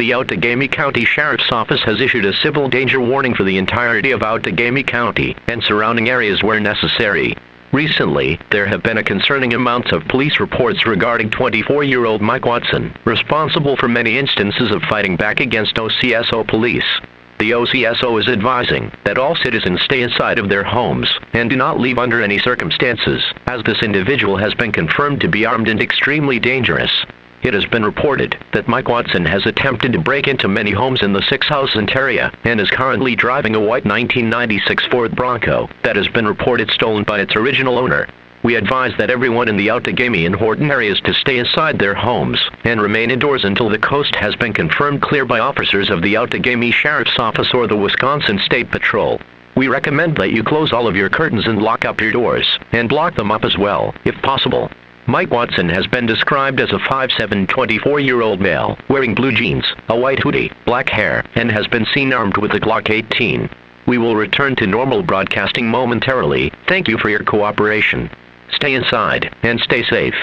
The Outagamie County Sheriff's Office has issued a civil danger warning for the entirety of Outagamie County and surrounding areas where necessary. Recently, there have been a concerning amounts of police reports regarding 24-year-old Mike Watson, responsible for many instances of fighting back against OCSO police. The OCSO is advising that all citizens stay inside of their homes and do not leave under any circumstances, as this individual has been confirmed to be armed and extremely dangerous. It has been reported that Mike Watson has attempted to break into many homes in the 6,000 area and is currently driving a white 1996 Ford Bronco that has been reported stolen by its original owner. We advise that everyone in the Outagamie and Horton areas to stay inside their homes and remain indoors until the coast has been confirmed clear by officers of the Outagamie Sheriff's Office or the Wisconsin State Patrol. We recommend that you close all of your curtains and lock up your doors, and block them up as well, if possible. Mike Watson has been described as a 5'7", 24-year-old male, wearing blue jeans, a white hoodie, black hair, and has been seen armed with a Glock 18. We will return to normal broadcasting momentarily. Thank you for your cooperation. Stay inside, and stay safe.